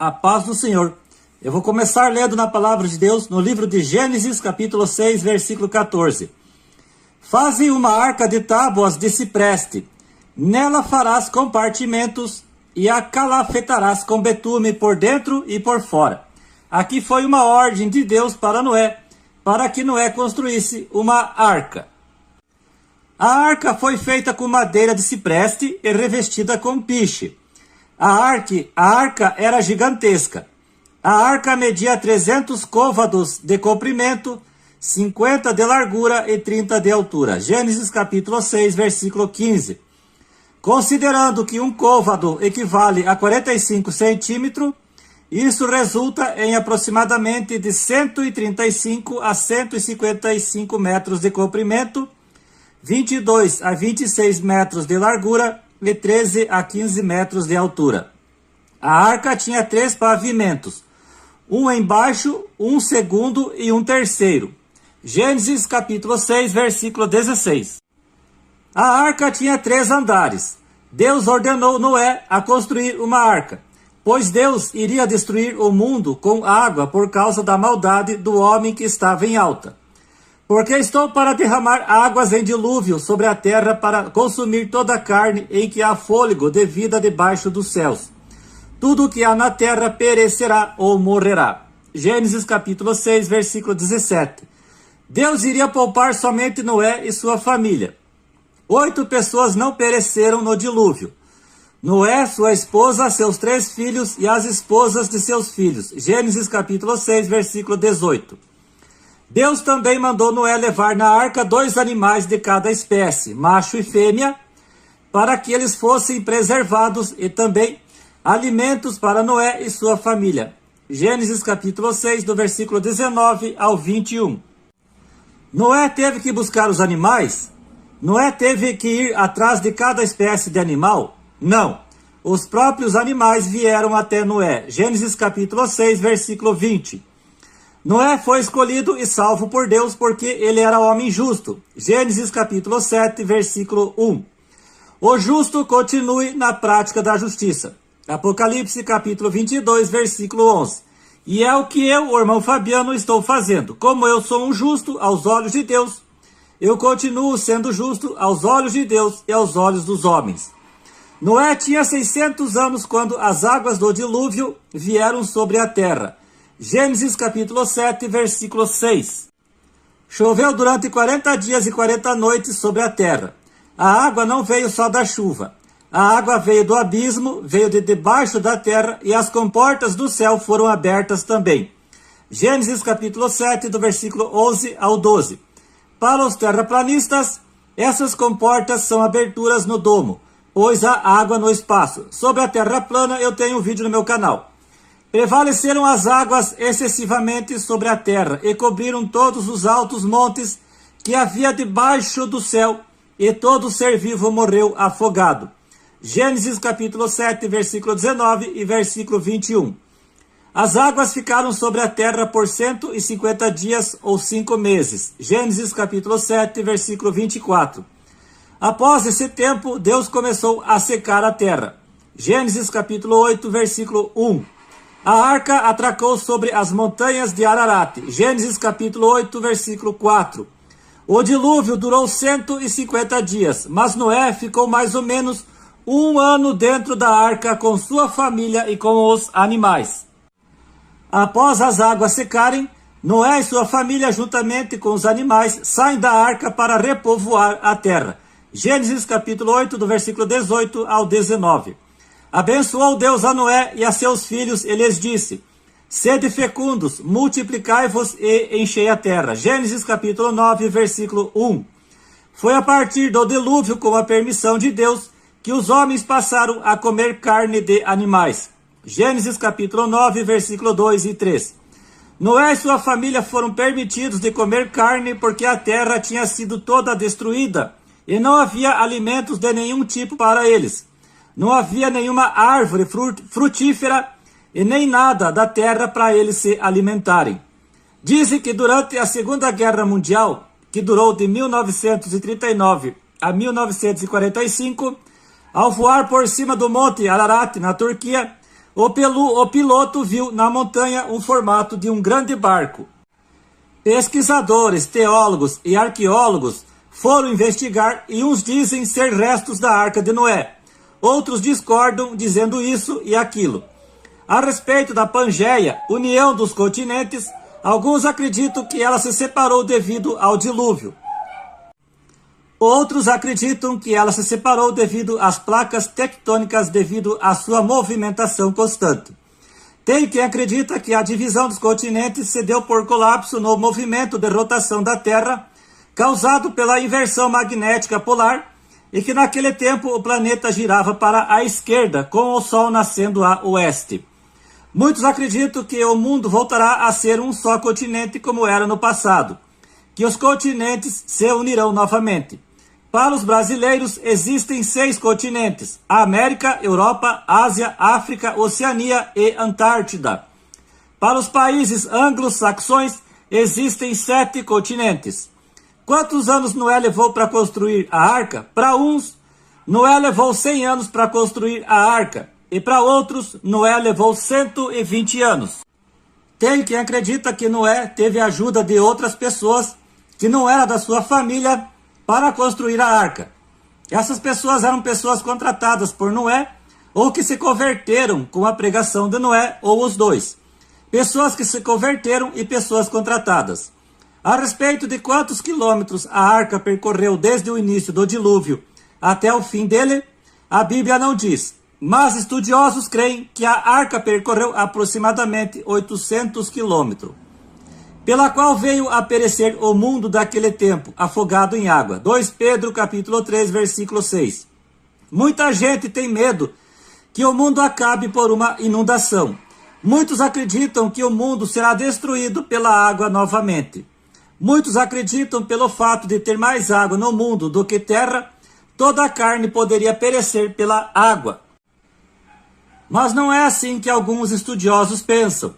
A paz do Senhor. Eu vou começar lendo na palavra de Deus no livro de Gênesis, capítulo 6, versículo 14. Faze uma arca de tábuas de cipreste. Nela farás compartimentos e a calafetarás com betume por dentro e por fora. Aqui foi uma ordem de Deus para Noé, para que Noé construísse uma arca. A arca foi feita com madeira de cipreste e revestida com piche. A arca era gigantesca. A arca media 300 côvados de comprimento, 50 de largura e 30 de altura. Gênesis capítulo 6, versículo 15. Considerando que um côvado equivale a 45 centímetros, isso resulta em aproximadamente de 135 a 155 metros de comprimento, 22 a 26 metros de largura e 13 a 15 metros de altura. A arca tinha 3 pavimentos, um embaixo, um segundo e um terceiro. Gênesis capítulo 6, versículo 16. A arca tinha 3 andares. Deus ordenou Noé a construir uma arca, pois Deus iria destruir o mundo com água por causa da maldade do homem que estava em alta. Porque estou para derramar águas em dilúvio sobre a terra para consumir toda a carne em que há fôlego de vida debaixo dos céus. Tudo o que há na terra perecerá ou morrerá. Gênesis capítulo 6, versículo 17. Deus iria poupar somente Noé e sua família. 8 pessoas não pereceram no dilúvio. Noé, sua esposa, seus 3 filhos e as esposas de seus filhos. Gênesis capítulo 6, versículo 18. Deus também mandou Noé levar na arca 2 animais de cada espécie, macho e fêmea, para que eles fossem preservados e também alimentos para Noé e sua família. Gênesis capítulo 6, do versículo 19 ao 21. Noé teve que buscar os animais? Noé teve que ir atrás de cada espécie de animal? Não. Os próprios animais vieram até Noé. Gênesis capítulo 6, versículo 20. Noé foi escolhido e salvo por Deus porque ele era homem justo. Gênesis capítulo 7, versículo 1. O justo continue na prática da justiça. Apocalipse capítulo 22, versículo 11. E é o que eu, o irmão Fabiano, estou fazendo. Como eu sou um justo aos olhos de Deus, eu continuo sendo justo aos olhos de Deus e aos olhos dos homens. Noé tinha 600 anos quando as águas do dilúvio vieram sobre a terra. Gênesis capítulo 7, versículo 6. Choveu durante 40 dias e 40 noites sobre a terra. A água não veio só da chuva. A água veio do abismo, veio de debaixo da terra e as comportas do céu foram abertas também. Gênesis capítulo 7, do versículo 11 ao 12. Para os terraplanistas, essas comportas são aberturas no domo, pois há água no espaço. Sobre a terra plana eu tenho um vídeo no meu canal. Prevaleceram as águas excessivamente sobre a terra e cobriram todos os altos montes que havia debaixo do céu, e todo ser vivo morreu afogado. Gênesis capítulo 7, versículo 19 e versículo 21. As águas ficaram sobre a terra por 150 dias ou 5 meses. Gênesis capítulo 7, versículo 24. Após esse tempo, Deus começou a secar a terra. Gênesis capítulo 8, versículo 1. A arca atracou sobre as montanhas de Ararat. Gênesis capítulo 8, versículo 4. O dilúvio durou 150 dias, mas Noé ficou mais ou menos 1 ano dentro da arca com sua família e com os animais. Após as águas secarem, Noé e sua família, juntamente com os animais, saem da arca para repovoar a terra. Gênesis capítulo 8, do versículo 18 ao 19. Abençoou Deus a Noé e a seus filhos e lhes disse: sede fecundos, multiplicai-vos e enchei a terra. Gênesis capítulo 9, versículo 1. Foi a partir do dilúvio, com a permissão de Deus, que os homens passaram a comer carne de animais. Gênesis capítulo 9, versículo 2 e 3. Noé e sua família foram permitidos de comer carne porque a terra tinha sido toda destruída e não havia alimentos de nenhum tipo para eles. Não havia nenhuma árvore frutífera e nem nada da terra para eles se alimentarem. Dizem que durante a Segunda Guerra Mundial, que durou de 1939 a 1945, ao voar por cima do Monte Ararat, na Turquia, O piloto viu na montanha um formato de um grande barco. Pesquisadores, teólogos e arqueólogos foram investigar e uns dizem ser restos da Arca de Noé. Outros discordam, dizendo isso e aquilo. A respeito da Pangeia, união dos continentes, alguns acreditam que ela se separou devido ao dilúvio. Outros acreditam que ela se separou devido às placas tectônicas devido à sua movimentação constante. Tem quem acredita que a divisão dos continentes se deu por colapso no movimento de rotação da Terra, causado pela inversão magnética polar, e que naquele tempo o planeta girava para a esquerda, com o Sol nascendo a oeste. Muitos acreditam que o mundo voltará a ser um só continente como era no passado, que os continentes se unirão novamente. Para os brasileiros, existem 6 continentes: América, Europa, Ásia, África, Oceania e Antártida. Para os países anglo-saxões, existem 7 continentes. Quantos anos Noé levou para construir a arca? Para uns, Noé levou 100 anos para construir a arca, e para outros, Noé levou 120 anos. Tem quem acredita que Noé teve a ajuda de outras pessoas que não eram da sua família para construir a arca. Essas pessoas eram pessoas contratadas por Noé ou que se converteram com a pregação de Noé, ou os dois. Pessoas que se converteram e pessoas contratadas. A respeito de quantos quilômetros a arca percorreu desde o início do dilúvio até o fim dele, a Bíblia não diz, mas estudiosos creem que a arca percorreu aproximadamente 800 quilômetros, pela qual veio a perecer o mundo daquele tempo, afogado em água. 2 Pedro capítulo 3, versículo 6. Muita gente tem medo que o mundo acabe por uma inundação. Muitos acreditam que o mundo será destruído pela água novamente. Muitos acreditam pelo fato de ter mais água no mundo do que terra, toda a carne poderia perecer pela água. Mas não é assim que alguns estudiosos pensam.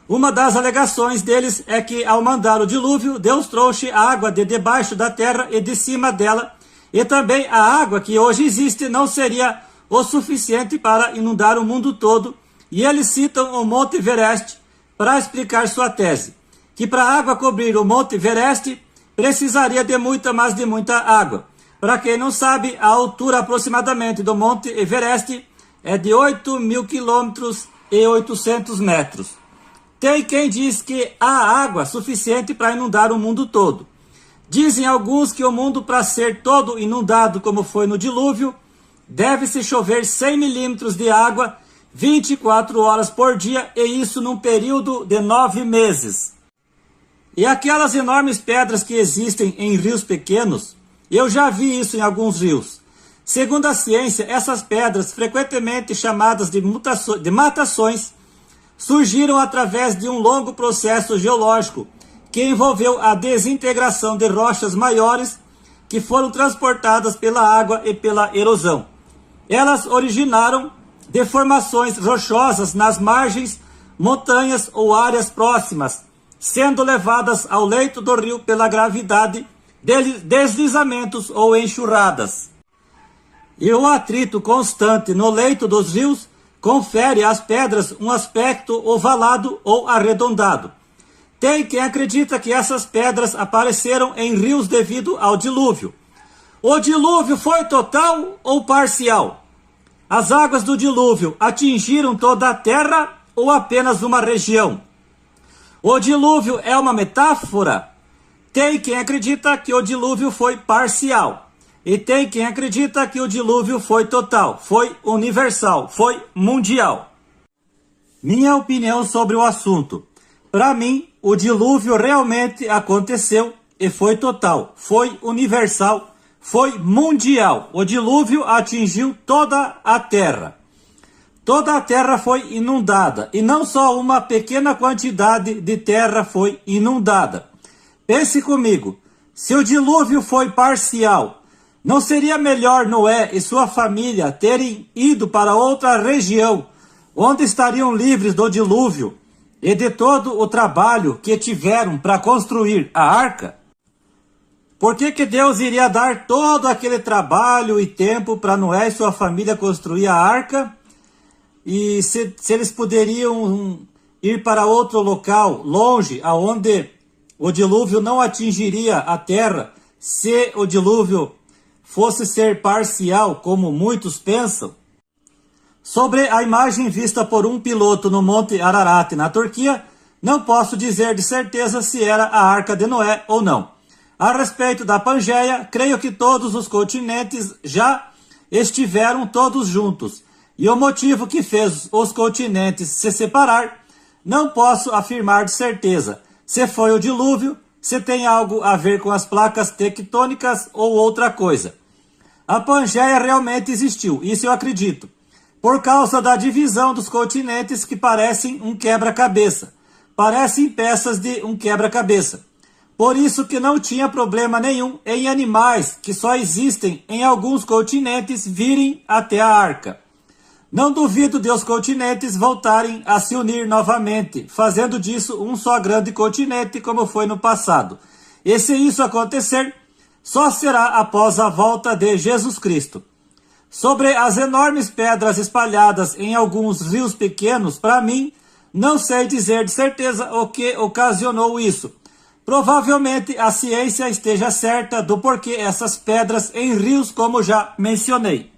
Uma das alegações deles é que, ao mandar o dilúvio, Deus trouxe a água de debaixo da terra e de cima dela, e também a água que hoje existe não seria o suficiente para inundar o mundo todo, e eles citam o Monte Everest para explicar sua tese, que para a água cobrir o Monte Everest precisaria de muita, mas de muita água. Para quem não sabe, a altura aproximadamente do Monte Everest é de 8.000 quilômetros e 800 metros. Tem quem diz que há água suficiente para inundar o mundo todo. Dizem alguns que o mundo, para ser todo inundado como foi no dilúvio, deve-se chover 100 milímetros de água 24 horas por dia, e isso num período de 9 meses. E aquelas enormes pedras que existem em rios pequenos, eu já vi isso em alguns rios. Segundo a ciência, essas pedras, frequentemente chamadas de matações, surgiram através de um longo processo geológico que envolveu a desintegração de rochas maiores que foram transportadas pela água e pela erosão. Elas originaram deformações rochosas nas margens, montanhas ou áreas próximas, sendo levadas ao leito do rio pela gravidade, deslizamentos ou enxurradas. E o atrito constante no leito dos rios confere às pedras um aspecto ovalado ou arredondado. Tem quem acredita que essas pedras apareceram em rios devido ao dilúvio. O dilúvio foi total ou parcial? As águas do dilúvio atingiram toda a terra ou apenas uma região? O dilúvio é uma metáfora? Tem quem acredita que o dilúvio foi parcial. E tem quem acredita que o dilúvio foi total, foi universal, foi mundial. Minha opinião sobre o assunto. Para mim, o dilúvio realmente aconteceu e foi total, foi universal, foi mundial. O dilúvio atingiu toda a terra. Toda a terra foi inundada, e não só uma pequena quantidade de terra foi inundada. Pense comigo, se o dilúvio foi parcial, não seria melhor Noé e sua família terem ido para outra região, onde estariam livres do dilúvio e de todo o trabalho que tiveram para construir a arca? Por que Deus iria dar todo aquele trabalho e tempo para Noé e sua família construir a arca? e se eles poderiam ir para outro local, longe, aonde o dilúvio não atingiria a terra, se o dilúvio fosse ser parcial, como muitos pensam. Sobre a imagem vista por um piloto no Monte Ararat, na Turquia, não posso dizer de certeza se era a Arca de Noé ou não. A respeito da Pangeia, creio que todos os continentes já estiveram todos juntos, e o motivo que fez os continentes se separar, não posso afirmar de certeza se foi o dilúvio, se tem algo a ver com as placas tectônicas ou outra coisa. A Pangeia realmente existiu, isso eu acredito, por causa da divisão dos continentes que parecem um quebra-cabeça. Parecem peças de um quebra-cabeça. Por isso que não tinha problema nenhum em animais que só existem em alguns continentes virem até a arca. Não duvido de os continentes voltarem a se unir novamente, fazendo disso um só grande continente como foi no passado. E se isso acontecer, só será após a volta de Jesus Cristo. Sobre as enormes pedras espalhadas em alguns rios pequenos, para mim, não sei dizer de certeza o que ocasionou isso. Provavelmente a ciência esteja certa do porquê essas pedras em rios, como já mencionei.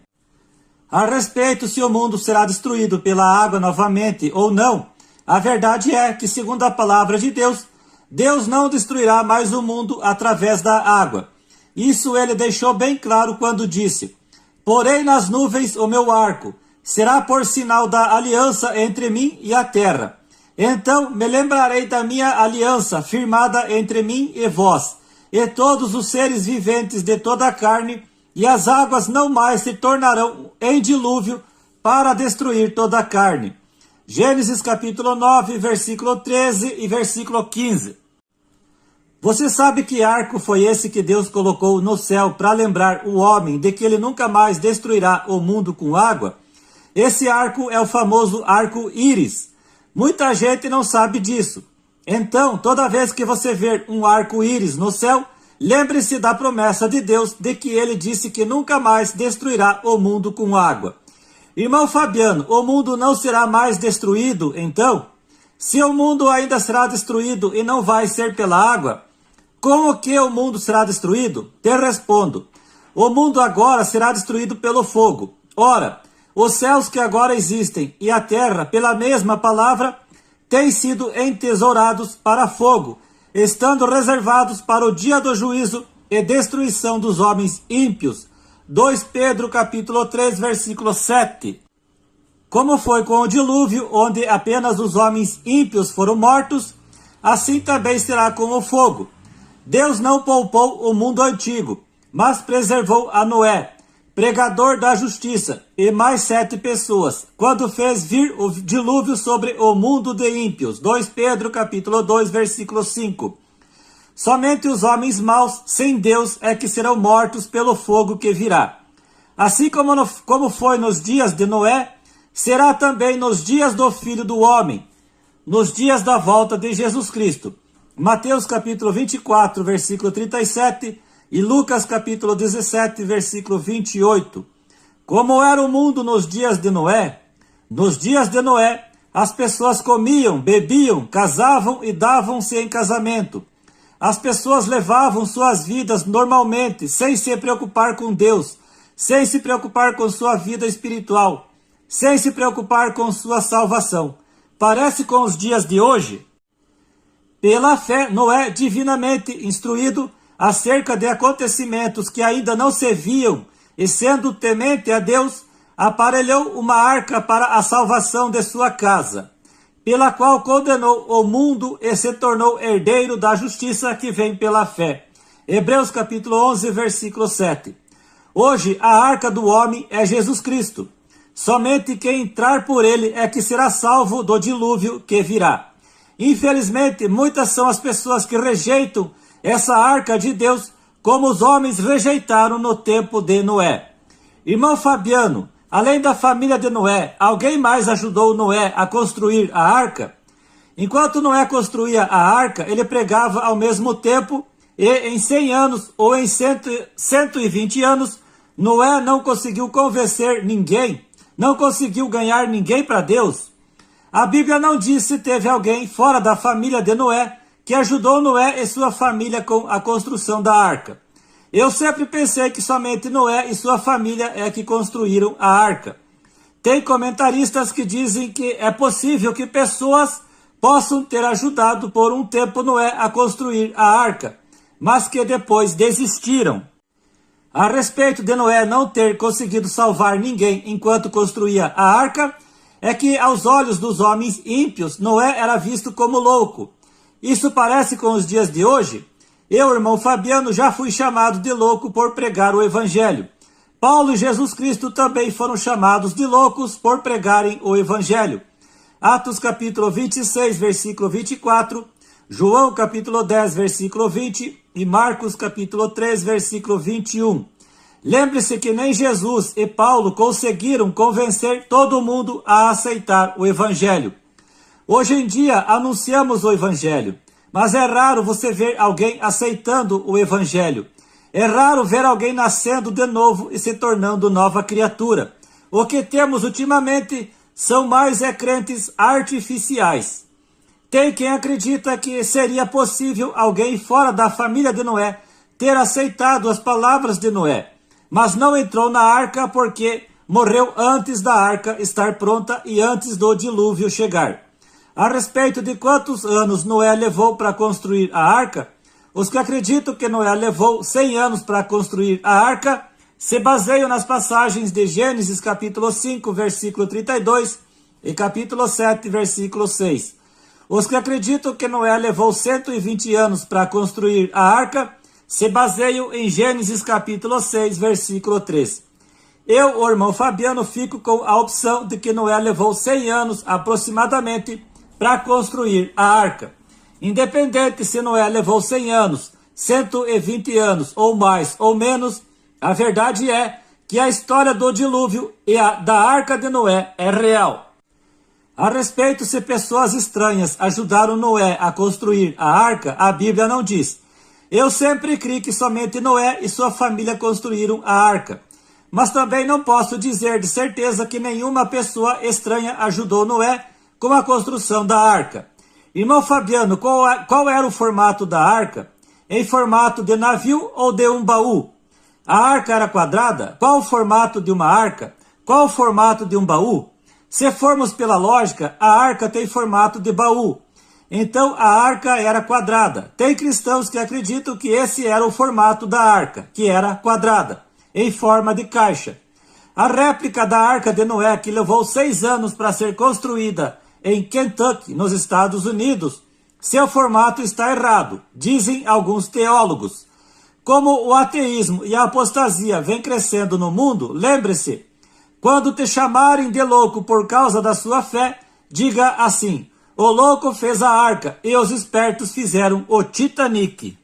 A respeito se o mundo será destruído pela água novamente ou não, a verdade é que, segundo a palavra de Deus, Deus não destruirá mais o mundo através da água. Isso ele deixou bem claro quando disse: "Porei nas nuvens o meu arco, será por sinal da aliança entre mim e a terra. Então me lembrarei da minha aliança firmada entre mim e vós, e todos os seres viventes de toda a carne, e as águas não mais se tornarão em dilúvio para destruir toda a carne." Gênesis capítulo 9, versículo 13 e versículo 15. Você sabe que arco foi esse que Deus colocou no céu para lembrar o homem de que ele nunca mais destruirá o mundo com água? Esse arco é o famoso arco-íris. Muita gente não sabe disso. Então, toda vez que você ver um arco-íris no céu, lembre-se da promessa de Deus de que ele disse que nunca mais destruirá o mundo com água. Irmão Fabiano, o mundo não será mais destruído, então? Se o mundo ainda será destruído e não vai ser pela água, como que o mundo será destruído? Te respondo: o mundo agora será destruído pelo fogo. Ora, os céus que agora existem e a terra, pela mesma palavra, têm sido entesourados para fogo, estando reservados para o dia do juízo e destruição dos homens ímpios. 2 Pedro capítulo 3, versículo 7. Como foi com o dilúvio, onde apenas os homens ímpios foram mortos, assim também será com o fogo. Deus não poupou o mundo antigo, mas preservou a Noé, pregador da justiça, e mais 7 pessoas, quando fez vir o dilúvio sobre o mundo de ímpios. 2 Pedro capítulo 2, versículo 5. Somente os homens maus, sem Deus, é que serão mortos pelo fogo que virá. Assim como foi nos dias de Noé, será também nos dias do Filho do Homem, nos dias da volta de Jesus Cristo. Mateus capítulo 24, versículo 37 e Lucas capítulo 17, versículo 28. Como era o mundo nos dias de Noé? Nos dias de Noé, as pessoas comiam, bebiam, casavam e davam-se em casamento. As pessoas levavam suas vidas normalmente, sem se preocupar com Deus, sem se preocupar com sua vida espiritual, sem se preocupar com sua salvação. Parece com os dias de hoje? Pela fé, Noé, divinamente instruído acerca de acontecimentos que ainda não se viam, e sendo temente a Deus, aparelhou uma arca para a salvação de sua casa, pela qual condenou o mundo e se tornou herdeiro da justiça que vem pela fé. Hebreus capítulo 11, versículo 7. Hoje, a arca do homem é Jesus Cristo. Somente quem entrar por ele é que será salvo do dilúvio que virá. Infelizmente, muitas são as pessoas que rejeitam essa arca de Deus, como os homens rejeitaram no tempo de Noé. Irmão Fabiano, além da família de Noé, alguém mais ajudou Noé a construir a arca? Enquanto Noé construía a arca, ele pregava ao mesmo tempo, e em 100 anos ou em 120 anos, Noé não conseguiu convencer ninguém, não conseguiu ganhar ninguém para Deus? A Bíblia não diz se teve alguém fora da família de Noé que ajudou Noé e sua família com a construção da arca. Eu sempre pensei que somente Noé e sua família é que construíram a arca. Tem comentaristas que dizem que é possível que pessoas possam ter ajudado por um tempo Noé a construir a arca, mas que depois desistiram. A respeito de Noé não ter conseguido salvar ninguém enquanto construía a arca, é que aos olhos dos homens ímpios, Noé era visto como louco. Isso parece com os dias de hoje? Eu, irmão Fabiano, já fui chamado de louco por pregar o evangelho. Paulo e Jesus Cristo também foram chamados de loucos por pregarem o evangelho. Atos capítulo 26, versículo 24, João capítulo 10, versículo 20 e Marcos capítulo 3, versículo 21. Lembre-se que nem Jesus e Paulo conseguiram convencer todo mundo a aceitar o evangelho. Hoje em dia anunciamos o evangelho, mas é raro você ver alguém aceitando o evangelho. É raro ver alguém nascendo de novo e se tornando nova criatura. O que temos ultimamente são mais crentes artificiais. Tem quem acredita que seria possível alguém fora da família de Noé ter aceitado as palavras de Noé, mas não entrou na arca porque morreu antes da arca estar pronta e antes do dilúvio chegar. A respeito de quantos anos Noé levou para construir a arca, os que acreditam que Noé levou 100 anos para construir a arca se baseiam nas passagens de Gênesis capítulo 5, versículo 32 e capítulo 7, versículo 6. Os que acreditam que Noé levou 120 anos para construir a arca se baseiam em Gênesis capítulo 6, versículo 3. Eu, o irmão Fabiano, fico com a opção de que Noé levou 100 anos aproximadamente para construir a arca. Independente se Noé levou 100 anos, 120 anos ou mais ou menos, a verdade é que a história do dilúvio e a da arca de Noé é real. A respeito se pessoas estranhas ajudaram Noé a construir a arca, a Bíblia não diz. Eu sempre criei que somente Noé e sua família construíram a arca. Mas também não posso dizer de certeza que nenhuma pessoa estranha ajudou Noé com a construção da arca. Irmão Fabiano, qual era o formato da arca? Em formato de navio ou de um baú? A arca era quadrada? Qual o formato de uma arca? Qual o formato de um baú? Se formos pela lógica, a arca tem formato de baú. Então a arca era quadrada. Tem cristãos que acreditam que esse era o formato da arca, que era quadrada, em forma de caixa. A réplica da arca de Noé, que levou 6 anos para ser construída em Kentucky, nos Estados Unidos, seu formato está errado, dizem alguns teólogos. Como o ateísmo e a apostasia vêm crescendo no mundo, lembre-se, quando te chamarem de louco por causa da sua fé, diga assim: o louco fez a arca e os espertos fizeram o Titanic.